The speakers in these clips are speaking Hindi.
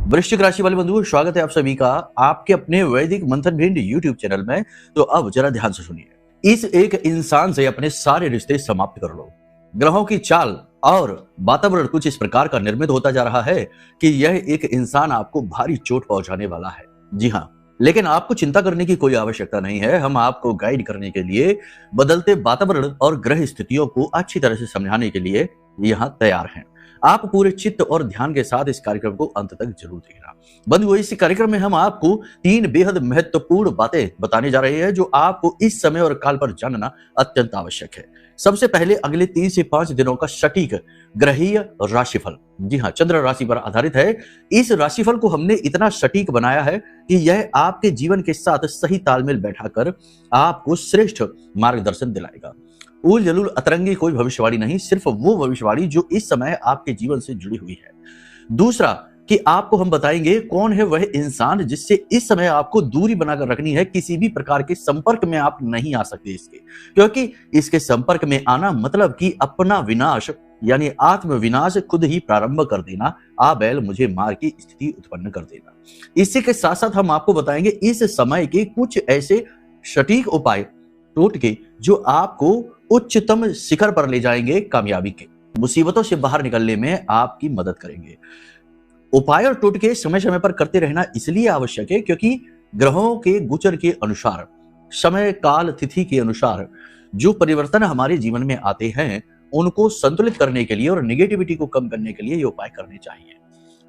वृश्चिक राशि वाले बंधुओं, स्वागत है आप सभी का आपके अपने वैदिक मंथन भिंड यूट्यूब चैनल में। तो अब जरा ध्यान से सुनिए। इस एक इंसान से अपने सारे रिश्ते समाप्त कर लो। ग्रहों की चाल और वातावरण कुछ इस प्रकार का निर्मित होता जा रहा है कि यह एक इंसान आपको भारी चोट पहुंचाने वाला है। जी हाँ, लेकिन आपको चिंता करने की कोई आवश्यकता नहीं है। हम आपको गाइड करने के लिए बदलते वातावरण और ग्रह स्थितियों को अच्छी तरह से समझाने के लिए यहाँ तैयार हैं। आप पूरे चित्त और ध्यान के साथ इस कार्यक्रम को अंत तक जरूर देखना। बंधुओं, इस कार्यक्रम में हम आपको 3 बेहद महत्वपूर्ण बातें बताने जा रहे हैं जो आपको इस समय और काल पर जानना अत्यंत आवश्यक है। सबसे पहले अगले 3 से 5 दिनों का सटीक ग्रहीय राशिफल, जी हाँ, चंद्र राशि पर आधारित है। इस राशिफल को हमने इतना सटीक बनाया है कि यह आपके जीवन के साथ सही तालमेल बैठाकर आपको श्रेष्ठ मार्गदर्शन दिलाएगा। उल जलूल अतरंगी कोई भविष्यवाणी नहीं, सिर्फ वो भविष्यवाणी जो इस समय आपके जीवन से जुड़ी हुई है। दूसरा कि आपको हम बताएंगे कौन है वह इंसान जिससे इस समय आपको दूरी बनाकर रखनी है। किसी भी प्रकार के संपर्क में आप नहीं आ सकते इसके, क्योंकि इसके संपर्क में आना मतलब कि अपना विनाश यानी आत्म विनाश खुद ही प्रारंभ कर देना, आ बैल मुझे मार की स्थिति उत्पन्न कर देना। इसी के साथ साथ हम आपको बताएंगे इस समय के कुछ ऐसे सटीक उपाय टोटके जो आपको उच्चतम शिखर पर ले जाएंगे, कामयाबी के मुसीबतों से बाहर निकलने में आपकी मदद करेंगे। उपाय और टोटके समय समय पर करते रहना इसलिए आवश्यक है क्योंकि ग्रहों के गोचर के अनुसार, समय काल तिथि के अनुसार जो परिवर्तन हमारे जीवन में आते हैं उनको संतुलित करने के लिए और नेगेटिविटी को कम करने के लिए ये उपाय करने चाहिए।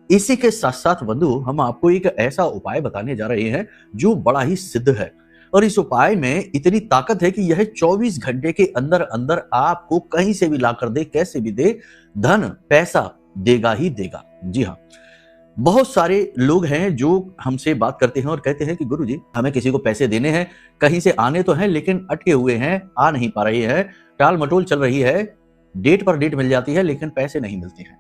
इसी के साथ साथ बंधु, हम आपको एक ऐसा उपाय बताने जा रहे हैं जो बड़ा ही सिद्ध है और इस उपाय में इतनी ताकत है कि यह 24 घंटे के अंदर अंदर आपको कहीं से भी ला कर दे, कैसे भी दे, धन पैसा देगा ही देगा। जी हाँ, बहुत सारे लोग हैं जो हमसे बात करते हैं और कहते हैं कि गुरुजी, हमें किसी को पैसे देने हैं, कहीं से आने तो हैं लेकिन अटके हुए हैं, आ नहीं पा रहे हैं, टाल मटोल चल रही है, डेट पर डेट मिल जाती है लेकिन पैसे नहीं मिलते हैं।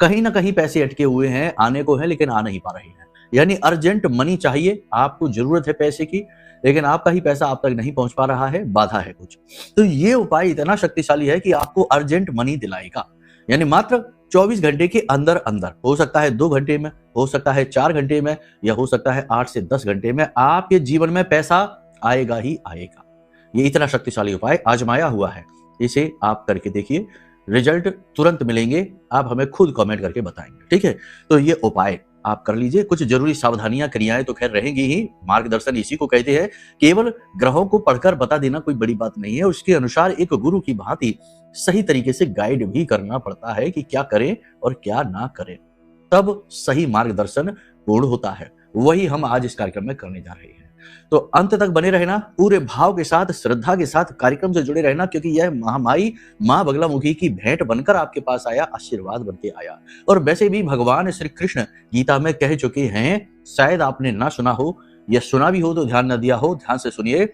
कहीं ना कहीं पैसे अटके हुए हैं, आने को है लेकिन आ नहीं पा रहे हैं, यानी अर्जेंट मनी चाहिए, आपको जरूरत है पैसे की, लेकिन आपका ही पैसा आप तक नहीं पहुंच पा रहा है, बाधा है कुछ। तो ये उपाय इतना शक्तिशाली है कि आपको अर्जेंट मनी दिलाएगा, यानी मात्र 24 घंटे के अंदर अंदर, हो सकता है 2 घंटे में, हो सकता है 4 घंटे में, या हो सकता है 8 से 10 घंटे में आपके जीवन में पैसा आएगा ही आएगा। ये इतना शक्तिशाली उपाय आजमाया हुआ है, इसे आप करके देखिए, रिजल्ट तुरंत मिलेंगे, आप हमें खुद कमेंट करके बताएंगे। ठीक है, तो ये उपाय आप कर लीजिए। कुछ जरूरी सावधानियां, क्रियाएं तो खैर रहेंगी ही, मार्गदर्शन इसी को कहते हैं। केवल ग्रहों को पढ़कर बता देना कोई बड़ी बात नहीं है, उसके अनुसार एक गुरु की भांति सही तरीके से गाइड भी करना पड़ता है कि क्या करें और क्या ना करें, तब सही मार्गदर्शन पूर्ण होता है। वही हम आज इस कार्यक्रम में करने जा रहे हैं। तो अंत तक बने रहना, पूरे भाव के साथ, श्रद्धा के साथ कार्यक्रम से जुड़े रहना, क्योंकि यह महामाई मां बगलामुखी की भेंट बनकर आपके पास आया, आशीर्वाद बनके आया। और वैसे भी भगवान श्री कृष्ण गीता में कह चुके हैं, शायद आपने ना सुना हो या सुना भी हो तो ध्यान न दिया हो, ध्यान से सुनिए।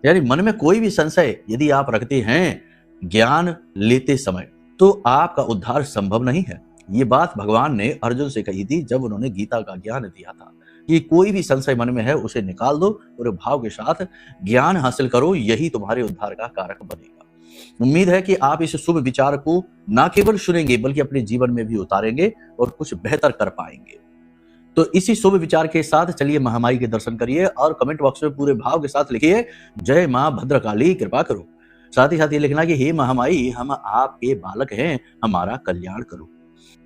यानी मन में कोई भी संशय यदि आप रखते हैं ज्ञान लेते समय, तो आपका उद्धार संभव नहीं है। ये बात भगवान ने अर्जुन से कही थी जब उन्होंने गीता का ज्ञान दिया था कि कोई भी संशय मन में है उसे निकाल दो और भाव के साथ ज्ञान हासिल करो, यही तुम्हारे उद्धार का कारक बनेगा। उम्मीद है कि आप इस शुभ विचार को ना केवल सुनेंगे बल्कि अपने जीवन में भी उतारेंगे और कुछ बेहतर कर पाएंगे। तो इसी शुभ विचार के साथ चलिए महामाई के दर्शन करिए और कमेंट बॉक्स में पूरे भाव के साथ लिखिए, जय मां भद्रकाली कृपा करो। साथ ही साथ ये लिखना कि हे महामाई, हम आपके बालक हैं, हमारा कल्याण करो।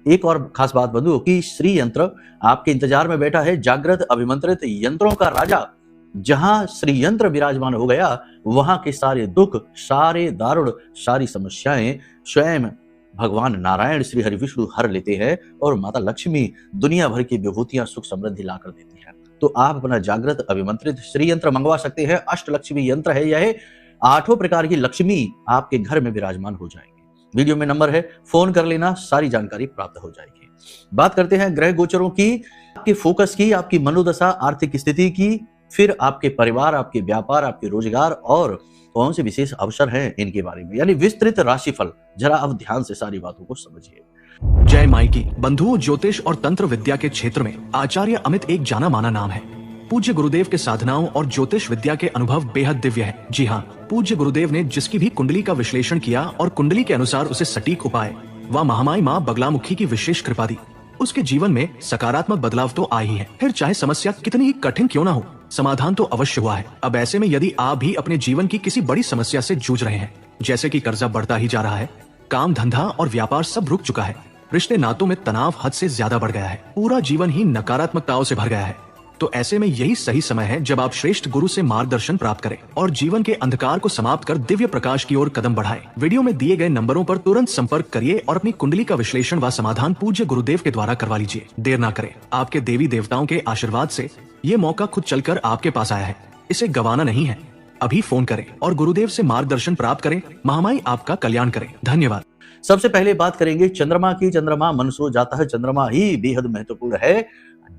एक और खास बात बंधु कि श्री यंत्र आपके इंतजार में बैठा है, जागृत अभिमंत्रित यंत्रों का राजा। जहां श्री यंत्र विराजमान हो गया, वहां के सारे दुख, सारे दारुण, सारी समस्याएं स्वयं भगवान नारायण श्री हरि विष्णु हर लेते हैं और माता लक्ष्मी दुनिया भर की विभूतियां, सुख समृद्धि लाकर देती है। तो आप अपना जागृत अभिमंत्रित श्री यंत्र मंगवा सकते हैं। अष्ट लक्ष्मी यंत्र है यह, 8 प्रकार की लक्ष्मी आपके घर में विराजमान हो जाएंगे। वीडियो में नंबर है, फोन कर लेना, सारी जानकारी प्राप्त हो जाएगी। बात करते हैं ग्रह गोचरों की, आपके फोकस की, आपकी मनोदशा, आर्थिक स्थिति की, फिर आपके परिवार, आपके व्यापार, आपके रोजगार और कौन से विशेष अवसर हैं इनके बारे में, यानी विस्तृत राशिफल। जरा अब ध्यान से सारी बातों को समझिए। जय माई की बंधुओं, ज्योतिष और तंत्र विद्या के क्षेत्र में आचार्य अमित एक जाना माना नाम है। पूज्य गुरुदेव के साधनाओं और ज्योतिष विद्या के अनुभव बेहद दिव्य है। जी हाँ, पूज्य गुरुदेव ने जिसकी भी कुंडली का विश्लेषण किया और कुंडली के अनुसार उसे सटीक उपाय व महामाई मां बगलामुखी की विशेष कृपा दी। उसके जीवन में सकारात्मक बदलाव तो आ ही है। फिर चाहे समस्या कितनी ही कठिन क्यों ना हो, समाधान तो अवश्य हुआ है। अब ऐसे में यदि आप भी अपने जीवन की किसी बड़ी समस्या से जूझ रहे हैं, जैसे कि कर्जा बढ़ता ही जा रहा है, काम धंधा और व्यापार सब रुक चुका है, रिश्ते नातों में तनाव हद से ज्यादा बढ़ गया है, पूरा जीवन ही नकारात्मकताओं से भर गया है, तो ऐसे में यही सही समय है जब आप श्रेष्ठ गुरु से मार्गदर्शन प्राप्त करें और जीवन के अंधकार को समाप्त कर दिव्य प्रकाश की ओर कदम बढ़ाएं। वीडियो में दिए गए नंबरों पर तुरंत संपर्क करिए और अपनी कुंडली का विश्लेषण व समाधान पूज्य गुरुदेव के द्वारा करवा लीजिए। देर ना करें, आपके देवी देवताओं के आशीर्वाद से ये मौका खुद चलकर आपके पास आया है, इसे गंवाना नहीं है। अभी फोन करें और गुरुदेव से मार्गदर्शन प्राप्त करें। महामाई आपका कल्याण करें। धन्यवाद। सबसे पहले बात करेंगे चंद्रमा की। चंद्रमा मनुष्य जाता है, चंद्रमा ही बेहद महत्वपूर्ण है,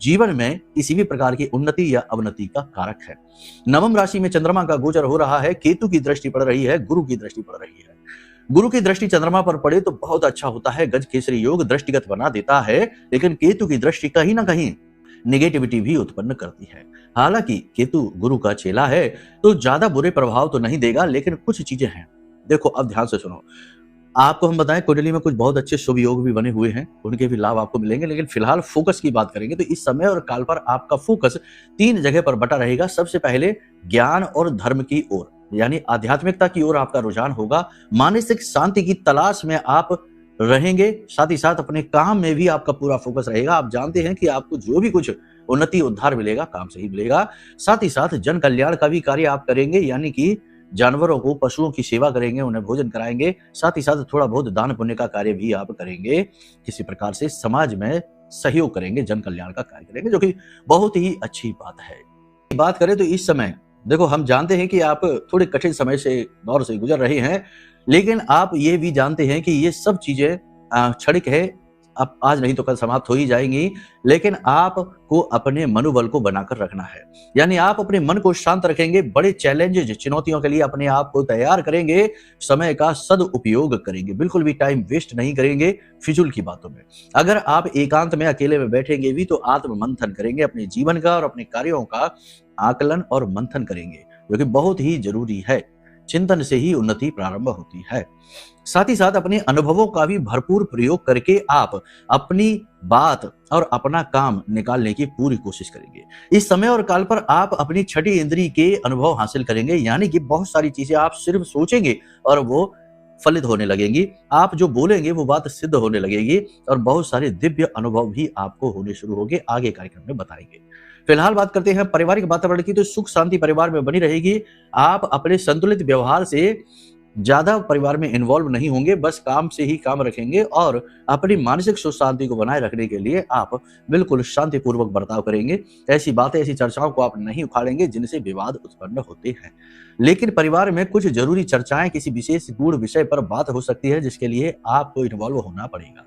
जीवन में किसी भी प्रकार की उन्नति या अवनति का कारक है। नवम राशि में चंद्रमा का गोचर हो रहा है, केतु की दृष्टि पड़ रही है, गुरु की दृष्टि पड़ रही है। गुरु की दृष्टि चंद्रमा पर पड़े तो बहुत अच्छा होता है, गज केसरी योग दृष्टिगत बना देता है, लेकिन केतु की दृष्टि कहीं ना कहीं नेगेटिविटी भी उत्पन्न करती है। हालांकि केतु गुरु का चेला है तो ज्यादा बुरे प्रभाव तो नहीं देगा, लेकिन कुछ चीजें हैं। देखो, अब ध्यान से सुनो। आपको हम बताएं, कुंडली में कुछ बहुत अच्छे शुभ योग भी बने हुए हैं, उनके भी लाभ आपको मिलेंगे, लेकिन फिलहाल फोकस की बात करेंगे तो इस समय और काल पर आपका फोकस 3 जगह पर बटा रहेगा। सबसे पहले ज्ञान और धर्म की ओर, यानी आध्यात्मिकता की ओर आपका रुझान होगा। मानसिक शांति की तलाश में आप रहेंगे, साथ ही साथ अपने काम में भी आपका पूरा फोकस रहेगा। आप जानते हैं कि आपको जो भी कुछ उन्नति उद्धार मिलेगा, काम से ही मिलेगा। साथ ही साथ जन कल्याण का भी कार्य आप करेंगे, यानी कि जानवरों को, पशुओं की सेवा करेंगे, उन्हें भोजन कराएंगे। साथ ही साथ थोड़ा बहुत दान पुण्य का कार्य भी आप करेंगे, किसी प्रकार से समाज में सहयोग करेंगे, जन कल्याण का कार्य करेंगे, जो कि बहुत ही अच्छी बात है। बात करें तो इस समय देखो, हम जानते हैं कि आप थोड़े कठिन समय से, दौर से गुजर रहे हैं, लेकिन आप ये भी जानते हैं कि ये सब चीजें क्षणिक है, अब आज नहीं तो कल समाप्त हो ही जाएंगी। लेकिन आपको अपने मनोबल को बनाकर रखना है, यानी आप अपने मन को शांत रखेंगे, बड़े चैलेंजेस, चुनौतियों के लिए अपने आप को तैयार करेंगे, समय का सदुपयोग करेंगे, बिल्कुल भी टाइम वेस्ट नहीं करेंगे फिजूल की बातों में। अगर आप एकांत में अकेले में बैठेंगे भी तो आत्म मंथन करेंगे, अपने जीवन का और अपने कार्यों का आकलन और मंथन करेंगे, जो कि बहुत ही जरूरी है। चिंतन से ही उन्नति प्रारंभ होती है। साथ ही साथ अपने अनुभवों का भी भरपूर प्रयोग करके आप अपनी बात और अपना काम निकालने की पूरी कोशिश करेंगे। इस समय और काल पर आप अपनी छठी इंद्री के अनुभव हासिल करेंगे, यानी कि बहुत सारी चीजें आप सिर्फ सोचेंगे और वो फलित होने लगेंगी। आप जो बोलेंगे वो बात सिद्ध होने लगेगी और बहुत सारे दिव्य अनुभव भी आपको होने शुरू होंगे, आगे कार्यक्रम में बताएंगे। फिलहाल बात करते हैं पारिवारिक वातावरण की, तो सुख शांति परिवार में बनी रहेगी। आप अपने संतुलित व्यवहार से ज्यादा परिवार में इन्वॉल्व नहीं होंगे, बस काम से ही काम रखेंगे और अपनी मानसिक सुख शांति को बनाए रखने के लिए आप बिल्कुल शांतिपूर्वक बर्ताव करेंगे। ऐसी बातें, ऐसी चर्चाओं को आप नहीं उखाड़ेंगे जिनसे विवाद उत्पन्न होते हैं। लेकिन परिवार में कुछ जरूरी चर्चाएं, किसी विशेष गूढ़ विषय पर बात हो सकती है, जिसके लिए आपको इन्वॉल्व होना पड़ेगा।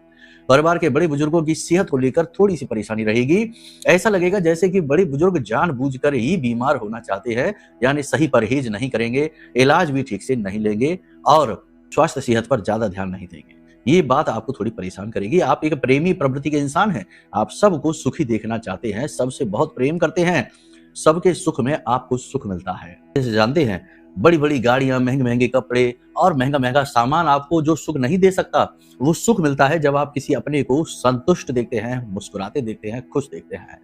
परिवार के बड़े बुजुर्गों की सेहत को लेकर थोड़ी सी परेशानी रहेगी। ऐसा लगेगा जैसे कि बड़े बुजुर्ग जानबूझकर ही बीमार होना चाहते हैं, यानी सही परहेज नहीं करेंगे, इलाज भी ठीक से नहीं लेंगे और स्वास्थ्य सेहत पर ज्यादा ध्यान नहीं देंगे। ये बात आपको थोड़ी परेशान करेगी। आप एक प्रेमी प्रवृत्ति के इंसान हैं, आप सबको सुखी देखना चाहते हैं, सबसे बहुत प्रेम करते हैं, सबके सुख में आपको सुख मिलता है। जैसे जानते हैं, बड़ी बड़ी गाड़ियां, महंगे महंगे कपड़े और महंगा महंगा सामान आपको जो सुख नहीं दे सकता, वो सुख मिलता है जब आप किसी अपने को संतुष्ट देखते हैं, मुस्कुराते देखते हैं, खुश देखते हैं।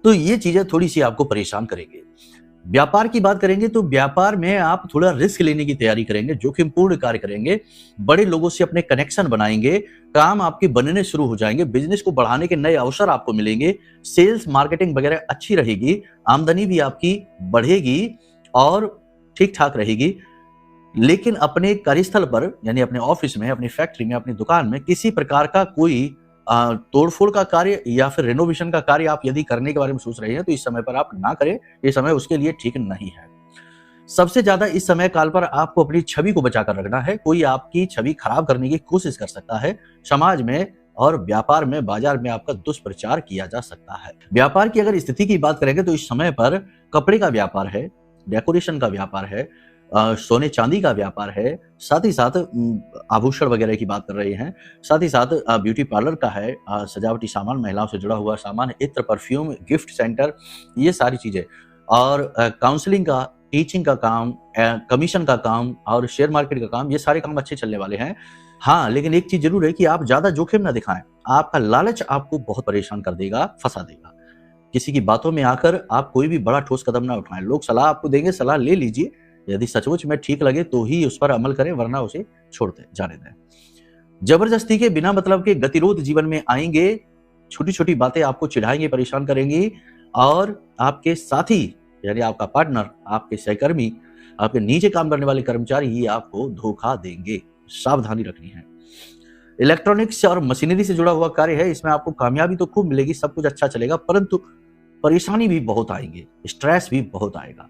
तो ये चीजें थोड़ी सी आपको परेशान करेंगे। व्यापार की बात करेंगे तो व्यापार में आप थोड़ा रिस्क लेने की तैयारी करेंगे, जोखिमपूर्ण कार्य करेंगे, बड़े लोगों से अपने कनेक्शन बनाएंगे, काम आपके बनने शुरू हो जाएंगे, बिजनेस को बढ़ाने के नए अवसर आपको मिलेंगे, सेल्स मार्केटिंग वगैरह अच्छी रहेगी, आमदनी भी आपकी बढ़ेगी और ठीक ठाक रहेगी। लेकिन अपने कार्यस्थल पर, यानी अपने ऑफिस में, अपनी फैक्ट्री में, अपनी दुकान में किसी प्रकार का कोई तोड़फोड़ का कार्य या फिर रेनोवेशन का कार्य आप यदि करने के बारे में सोच रहे हैं तो इस समय पर आप ना करें, ये समय उसके लिए ठीक नहीं है। सबसे ज्यादा इस समय काल पर आपको अपनी छवि को बचाकर रखना है। कोई आपकी छवि खराब करने की कोशिश कर सकता है। समाज में और व्यापार में, बाजार में आपका दुष्प्रचार किया जा सकता है। व्यापार की अगर स्थिति की बात करेंगे तो इस समय पर कपड़े का व्यापार है, डेकोरेशन का व्यापार है, सोने चांदी का व्यापार है, साथ ही साथ आभूषण वगैरह की बात कर रहे हैं, साथ ही साथ ब्यूटी पार्लर का है, सजावटी सामान, महिलाओं से जुड़ा हुआ सामान, इत्र, परफ्यूम, गिफ्ट सेंटर, ये सारी चीजें, और काउंसलिंग का, टीचिंग का काम, कमीशन का काम और शेयर मार्केट का काम, ये सारे काम अच्छे चलने वाले हैं। हाँ, लेकिन एक चीज जरूर है कि आप ज्यादा जोखिम ना दिखाएं। आपका लालच आपको बहुत परेशान कर देगा, फंसा देगा। किसी की बातों में आकर आप कोई भी बड़ा ठोस कदम ना उठाएं। लोग सलाह आपको देंगे, सलाह ले लीजिए, यदि सचमुच में ठीक लगे तो ही उस पर अमल करें, वरना उसे छोड़ दें, जाने दें। जबरदस्ती के बिना मतलब के गतिरोध जीवन में आएंगे, छोटी छोटी बातें आपको चिढ़ाएंगे, परेशान करेंगी, और आपके साथी यानी आपका पार्टनर, आपके सहकर्मी, आपके नीचे काम करने वाले कर्मचारी ही आपको धोखा देंगे। सावधानी रखनी है। इलेक्ट्रॉनिक्स और मशीनरी से जुड़ा हुआ कार्य है, इसमें आपको कामयाबी तो खूब मिलेगी, सब कुछ अच्छा चलेगा, परंतु परेशानी भी बहुत आएंगे, स्ट्रेस भी बहुत आएगा।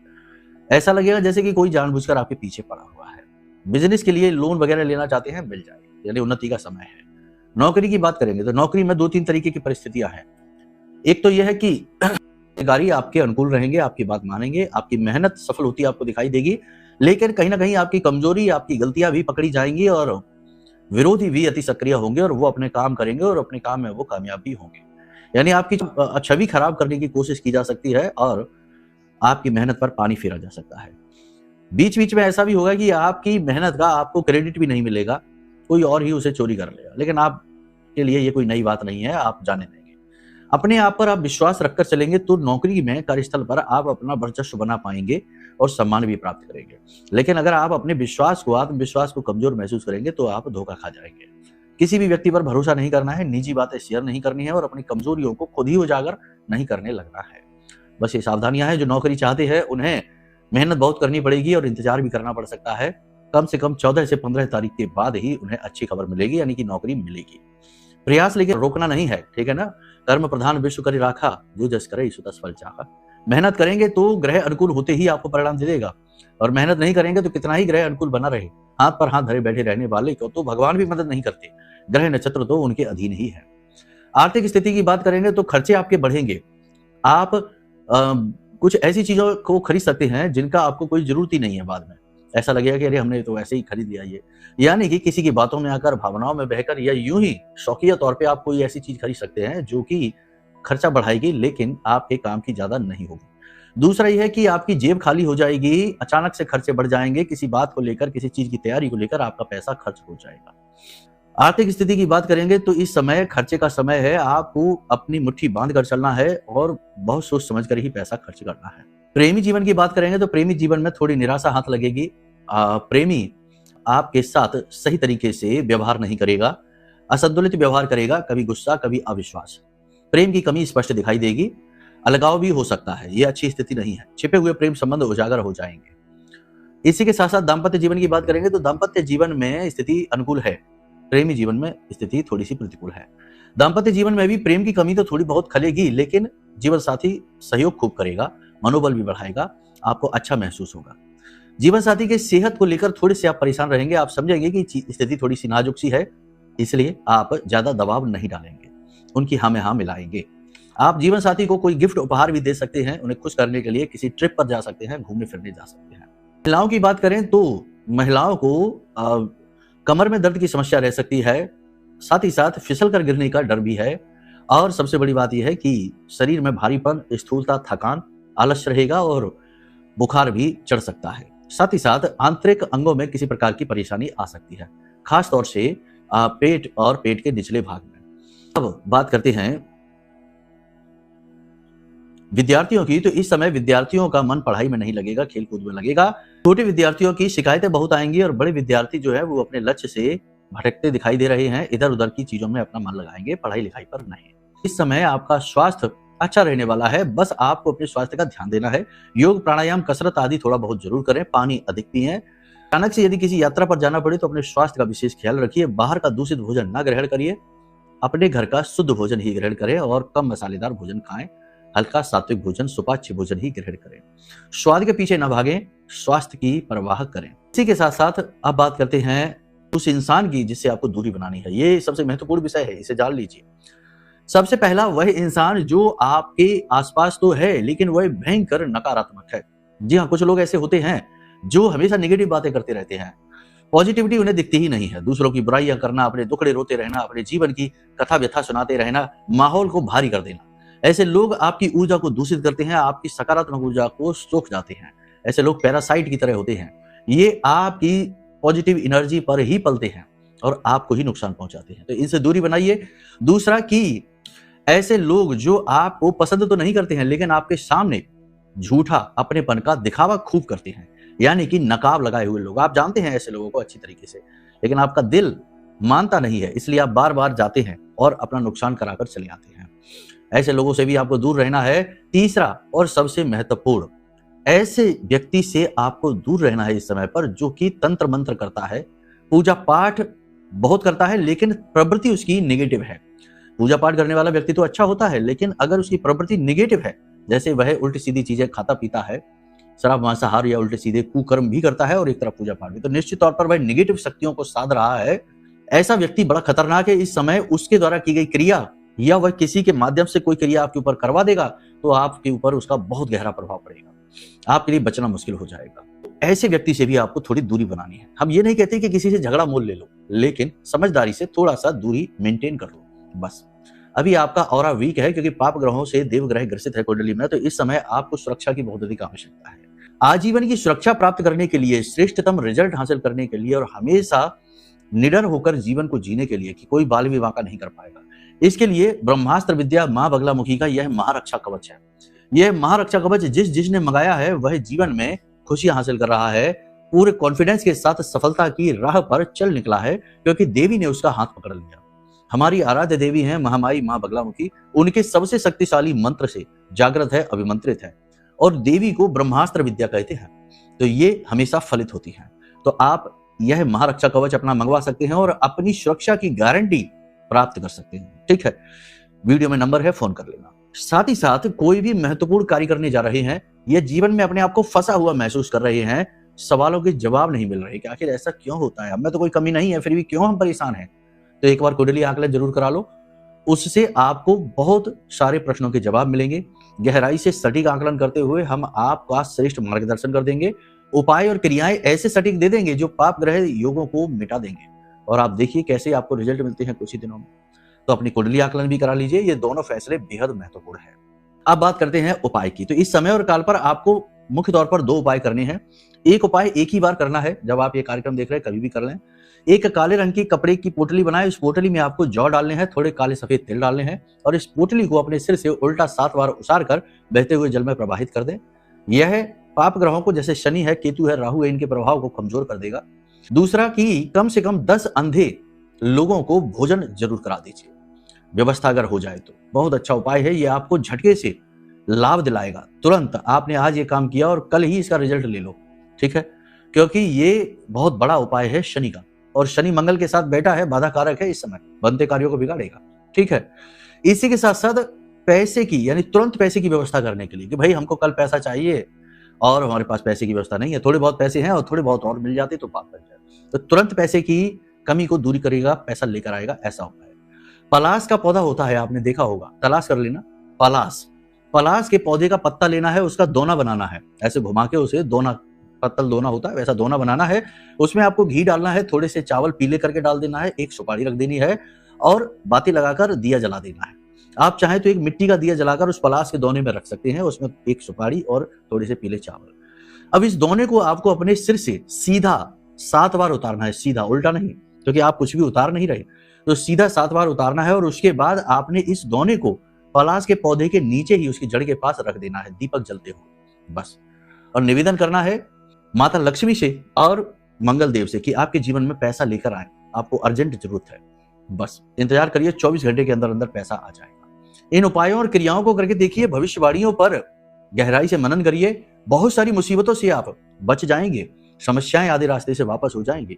ऐसा लगेगा जैसे कि कोई जानबूझकर आपके पीछे पड़ा हुआ है। बिजनेस के लिए लोन वगैरह लेना चाहते हैं, मिल जाएगा, यानी उन्नति का समय है। नौकरी की बात करेंगे तो नौकरी में 2-3 तरीके की परिस्थितियां हैं। एक तो यह है कि अधिकारी आपके अनुकूल रहेंगे, आपकी बात मानेंगे, आपकी मेहनत सफल होती आपको दिखाई देगी, लेकिन कहीं ना कहीं आपकी कमजोरी, आपकी गलतियां भी पकड़ी जाएंगी और विरोधी भी अति सक्रिय होंगे और वो अपने काम करेंगे और अपने काम में वो कामयाब भी होंगे। यानी आपकी छवि खराब करने की कोशिश की जा सकती है और आपकी मेहनत पर पानी फेरा जा सकता है। बीच बीच में ऐसा भी होगा कि आपकी मेहनत का आपको क्रेडिट भी नहीं मिलेगा, कोई और ही उसे चोरी कर लेगा, लेकिन आपके लिए ये कोई नई बात नहीं है, आप जाने देंगे। अपने आप पर आप विश्वास रखकर चलेंगे तो नौकरी में, कार्यस्थल पर आप अपना वर्चस्व बना पाएंगे और सम्मान भी प्राप्त करेंगे। लेकिन अगर आप अपने विश्वास को, आत्मविश्वास को कमजोर महसूस करेंगे तो आप धोखा खा जाएंगे। किसी भी व्यक्ति पर भरोसा नहीं करना है, निजी बातें शेयर नहीं करनी है और अपनी कमजोरियों को खुद ही उजागर नहीं करने लगना है। बस ये सावधानियां हैं। जो नौकरी चाहते हैं उन्हें मेहनत बहुत करनी पड़ेगी और इंतजार भी करना पड़ सकता है। कम से कम 14 से 15 तारीख के बाद ही उन्हें अच्छी खबर मिलेगी, यानी कि नौकरी मिलेगी। प्रयास लेकिन रोकना नहीं है, ठीक है ना। कर्म प्रधान विश्व करी राखा, जो जस करे ईशु तस फल चाखा। मेहनत करेंगे तो ग्रह अनुकूल होते ही आपको परिणाम मिलेगा, और मेहनत नहीं करेंगे तो कितना ही ग्रह अनुकूल बना रहे, हाथ पर हाथ धरे बैठे रहने वाले को तो भगवान भी मदद नहीं करते, ग्रह नक्षत्र तो उनके अधीन ही है। आर्थिक स्थिति की बात करेंगे तो खर्चे आपके बढ़ेंगे। आप कुछ ऐसी चीजों को खरीद सकते हैं जिनका आपको कोई जरूरत ही नहीं है। बाद में ऐसा लगेगा कि अरे हमने तो ऐसे ही खरीद लिया ये, यानी कि किसी की बातों में आकर, भावनाओं में बहकर, या यूं ही शौकिया तौर पे आप कोई ऐसी चीज खरीद सकते हैं जो कि खर्चा बढ़ाएगी लेकिन आपके काम की ज्यादा नहीं होगी। दूसरा यह है कि आपकी जेब खाली हो जाएगी, अचानक से खर्चे बढ़ जाएंगे, किसी बात को लेकर, किसी चीज की तैयारी को लेकर आपका पैसा खर्च हो जाएगा। आर्थिक स्थिति की बात करेंगे तो इस समय खर्चे का समय है, आपको अपनी मुट्ठी बांध कर चलना है और बहुत सोच समझ कर ही पैसा खर्च करना है। प्रेमी जीवन की बात करेंगे तो प्रेमी जीवन में थोड़ी निराशा हाथ लगेगी। प्रेमी आपके साथ सही तरीके से व्यवहार नहीं करेगा, असंतुलित व्यवहार करेगा, कभी गुस्सा कभी अविश्वास। प्रेम की कमी स्पष्ट दिखाई देगी, अलगाव भी हो सकता है, यह अच्छी स्थिति नहीं है। छिपे हुए प्रेम संबंध उजागर हो जाएंगे। इसी के साथ साथ दाम्पत्य जीवन की बात करेंगे तो दाम्पत्य जीवन में स्थिति अनुकूल है, प्रेमी जीवन में स्थिति थोड़ी सी प्रतिकूल है। दाम्पत्य जीवन में भी प्रेम की कमी तो थोड़ी बहुत खलेगी, लेकिन जीवन साथी सहयोग खूब करेगा, मनोबल भी बढ़ाएगा, आपको अच्छा महसूस होगा। जीवन साथी के सेहत को लेकर थोड़े से आप परेशान रहेंगे, आप समझेंगे कि स्थिति थोड़ी सी नाजुक सी है, इसलिए आप ज्यादा दबाव नहीं डालेंगे, उनकी हाँ में हाँ मिलाएंगे। आप जीवन साथी को कोई गिफ्ट उपहार भी दे सकते हैं, उन्हें खुश करने के लिए किसी ट्रिप पर जा सकते हैं, घूमने फिरने जा सकते हैं। महिलाओं की बात करें तो महिलाओं को कमर में दर्द की समस्या रह सकती है, साथ ही साथ फिसल कर गिरने का डर भी है, और सबसे बड़ी बात यह है कि शरीर में भारीपन, स्थूलता, थकान, आलस्य रहेगा और बुखार भी चढ़ सकता है। साथ ही साथ आंतरिक अंगों में किसी प्रकार की परेशानी आ सकती है, खास तौर से पेट और पेट के निचले भाग में। अब बात करते हैं विद्यार्थियों की, तो इस समय विद्यार्थियों का मन पढ़ाई में नहीं लगेगा, खेल कूद में लगेगा। छोटे विद्यार्थियों की शिकायतें बहुत आएंगी और बड़े विद्यार्थी जो है वो अपने लक्ष्य से भटकते दिखाई दे रहे हैं, इधर उधर की चीजों में अपना मन लगाएंगे, पढ़ाई लिखाई पर नहीं। इस समय आपका स्वास्थ्य अच्छा रहने वाला है, बस आपको अपने स्वास्थ्य का ध्यान देना है। योग, प्राणायाम, कसरत आदि थोड़ा बहुत जरूर करें, पानी अधिक पिएं। अचानक से यदि किसी यात्रा पर जाना पड़े तो अपने स्वास्थ्य का विशेष ख्याल रखिए। बाहर का दूषित भोजन न ग्रहण करिए, अपने घर का शुद्ध भोजन ही ग्रहण करें और कम मसालेदार भोजन खाएं, हल्का सात्विक भोजन, सुपाच्य भोजन ही ग्रहण करें। स्वाद के पीछे न भागें, स्वास्थ्य की परवाह करें। इसी के साथ साथ अब बात करते हैं उस इंसान की जिससे आपको दूरी बनानी है। ये सबसे महत्वपूर्ण विषय है, इसे जान लीजिए। सबसे पहला वह इंसान जो आपके आसपास तो है लेकिन वह भयंकर नकारात्मक है। जी हाँ, कुछ लोग ऐसे होते हैं जो हमेशा नेगेटिव बातें करते रहते हैं, पॉजिटिविटी उन्हें दिखती ही नहीं है। दूसरों की बुराइयां करना, अपने दुखड़े रोते रहना, अपने जीवन की कथा व्यथा सुनाते रहना, माहौल को भारी कर देना। ऐसे लोग आपकी ऊर्जा को दूषित करते हैं, आपकी सकारात्मक ऊर्जा को सोख जाते हैं। ऐसे लोग पैरासाइट की तरह होते हैं, ये आपकी पॉजिटिव एनर्जी पर ही पलते हैं। और आपको ही नुकसान पहुंचाते हैं, तो इनसे दूरी बनाइए। दूसरा कि ऐसे लोग जो आपको पसंद तो नहीं करते हैं लेकिन आपके सामने झूठा अपनेपन का दिखावा खूब करते हैं, यानी कि नकाब लगाए हुए लोग, आप जानते हैं ऐसे लोगों को अच्छी तरीके से, लेकिन आपका दिल मानता नहीं है, इसलिए आप बार बार जाते हैं और अपना नुकसान कराकर चले आते हैं। ऐसे लोगों से भी आपको दूर रहना है। तीसरा और सबसे महत्वपूर्ण, ऐसे व्यक्ति से आपको दूर रहना है इस समय पर जो कि तंत्र मंत्र करता है, पूजा पाठ बहुत करता है लेकिन प्रवृत्ति उसकी नेगेटिव है। पूजा पाठ करने वाला व्यक्ति तो अच्छा होता है, लेकिन अगर उसकी प्रवृत्ति नेगेटिव है, जैसे वह उल्टी सीधी चीजें खाता पीता है, शराब मांसाहार या उल्टे सीधे कुकर्म भी करता है और एक तरफ पूजा पाठ भी, तो निश्चित तौर पर वह नेगेटिव शक्तियों को साध रहा है। ऐसा व्यक्ति बड़ा खतरनाक है। इस समय उसके द्वारा की गई क्रिया या वह किसी के माध्यम से कोई क्रिया आपके ऊपर करवा देगा तो आपके ऊपर उसका बहुत गहरा प्रभाव पड़ेगा, आपके लिए बचना मुश्किल हो जाएगा। ऐसे व्यक्ति से भी आपको थोड़ी दूरी बनानी है। हम ये नहीं कहते कि किसी से झगड़ा मोल ले लो, लेकिन समझदारी से थोड़ा सा दूरी मेंटेन कर लो बस। अभी आपका ऑरा वीक है क्योंकि पाप ग्रहों से देव ग्रह ग्रसित है कुंडली में, तो इस समय आपको सुरक्षा की बहुत अधिक आवश्यकता है। आजीवन की सुरक्षा प्राप्त करने के लिए, श्रेष्ठतम रिजल्ट हासिल करने के लिए और हमेशा निडर होकर जीवन को जीने के लिए कि कोई बाल विवाह नहीं कर पाएगा, इसके लिए ब्रह्मास्त्र विद्या मां बगलामुखी का यह महारक्षा कवच है। यह महारक्षा कवच जिसने मंगाया है वह जीवन में खुशियां हासिल कर रहा है, पूरे कॉन्फिडेंस के साथ सफलता की राह पर चल निकला है क्योंकि देवी ने उसका हाथ पकड़ लिया। हमारी आराध्य देवी है महामाई मां बगलामुखी, उनके सबसे शक्तिशाली मंत्र से जागृत है, अभिमंत्रित है और देवी को ब्रह्मास्त्र विद्या कहते हैं, तो ये हमेशा फलित होती है। तो आप यह महारक्षा कवच अपना मंगवा सकते हैं और अपनी सुरक्षा की गारंटी प्राप्त कर सकते हैं। ठीक है, वीडियो में नंबर है, फोन कर लेना। साथ ही साथ कोई भी महत्वपूर्ण कार्य करने जा रहे हैं या जीवन में अपने आप को फंसा हुआ महसूस कर रहे हैं, सवालों के जवाब नहीं मिल रहे कि आखिर ऐसा क्यों होता है, हमें तो कोई कमी नहीं है फिर भी क्यों हम परेशान हैं, तो एक बार कुंडली आकलन जरूर करा लो। उससे आपको बहुत सारे प्रश्नों के जवाब मिलेंगे। गहराई से सटीक आकलन करते हुए हम आपका श्रेष्ठ मार्गदर्शन कर देंगे। उपाय और क्रियाएं ऐसे सटीक दे देंगे जो पाप ग्रह योगों को मिटा देंगे और आप देखिए कैसे आपको रिजल्ट मिलते हैं कुछ ही दिनों में। तो अपनी कुंडली आकलन भी करा लीजिए, ये दोनों फैसले बेहद महत्वपूर्ण है। अब बात करते हैं उपाय की। तो इस समय और काल पर आपको मुख्य तौर पर 2 उपाय करने हैं। एक उपाय एक ही बार करना है, जब आप ये कार्यक्रम देख रहे हैं कभी भी कर लें। एक काले रंग की कपड़े की पोटली बनाए, उस पोटली में आपको जौ डालने हैं, थोड़े काले सफेद तिल डालने हैं और इस पोटली को अपने सिर से उल्टा 7 बार उसार कर बहते हुए जल में प्रवाहित कर दें। यह पाप ग्रहों को, जैसे शनि है, केतु है, राहु है, इनके प्रभाव को कमजोर कर देगा। दूसरा कि कम से कम 10 अंधे लोगों को भोजन जरूर करा दीजिए, व्यवस्था अगर हो जाए तो। बहुत अच्छा उपाय है, ये आपको झटके से लाभ दिलाएगा। तुरंत आपने आज ये काम किया और कल ही इसका रिजल्ट ले लो, ठीक है, क्योंकि ये बहुत बड़ा उपाय है शनि का और शनि मंगल के साथ बैठा है, बाधा कारक है, इस समय बनते कार्यों को बिगाड़ेगा। ठीक है, इसी के साथ साथ पैसे की, यानी तुरंत पैसे की व्यवस्था करने के लिए कि भाई हमको कल पैसा चाहिए और हमारे पास पैसे की व्यवस्था नहीं है, थोड़े बहुत पैसे हैं और थोड़े बहुत और मिल जाते तो पाप बन जाए, तो तुरंत पैसे की कमी को दूरी करेगा, पैसा लेकर आएगा, ऐसा उपाय। पलास का पौधा होता है, आपने देखा होगा, तलाश कर लेना। पलास के पौधे का पत्ता लेना है, उसका दोना बनाना है, ऐसे घुमा के उसे दोना, पत्तल दोना होता है वैसा दोना बनाना है। उसमें आपको घी डालना है, थोड़े से चावल पीले करके डाल देना है, एक सुपारी रख देनी है और बाती लगाकर दिया जला देना है। आप चाहें तो एक मिट्टी का दिया जलाकर उस पलास के दोने में रख सकते हैं, उसमें एक सुपारी और थोड़े से पीले चावल। अब इस दोने को आपको अपने सिर से सीधा 7 बार उतारना है, सीधा, उल्टा नहीं, क्योंकि आप कुछ भी उतार नहीं रहे, तो सीधा 7 बार उतारना है और उसके बाद आपने इस दोने को पलास के पौधे के नीचे ही उसकी जड़ के पास रख देना है, दीपक जलते हुए बस। और निवेदन करना है माता लक्ष्मी से और मंगल देव से कि आपके जीवन में पैसा लेकर आए, आपको अर्जेंट जरूरत है, बस इंतजार करिए, 24 घंटे के अंदर अंदर पैसा आ जाएगा। इन उपायों और क्रियाओं को करके देखिए, भविष्यवाणियों पर गहराई से मनन करिए, बहुत सारी मुसीबतों से आप बच जाएंगे, समस्याएं आधे रास्ते से वापस हो जाएंगे।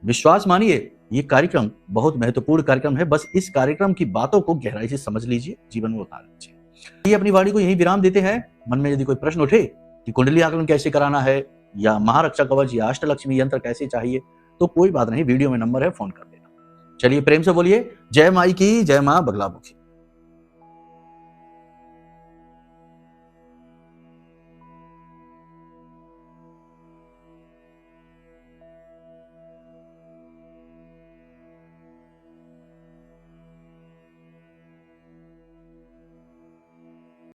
विश्वास मानिए, ये कार्यक्रम बहुत महत्वपूर्ण कार्यक्रम है, बस इस कार्यक्रम की बातों को गहराई से समझ लीजिए, जीवन में उतार लीजिए। ये अपनी वाणी को यही विराम देते हैं। मन में यदि कोई प्रश्न उठे कि कुंडली आकलन कैसे कराना है या महारक्षा कवच या अष्टलक्ष्मी यंत्र कैसे चाहिए, तो कोई बात नहीं, वीडियो में नंबर है, फोन कर देना। चलिए प्रेम से बोलिए, जय माई की, जय मां बगलामुखी।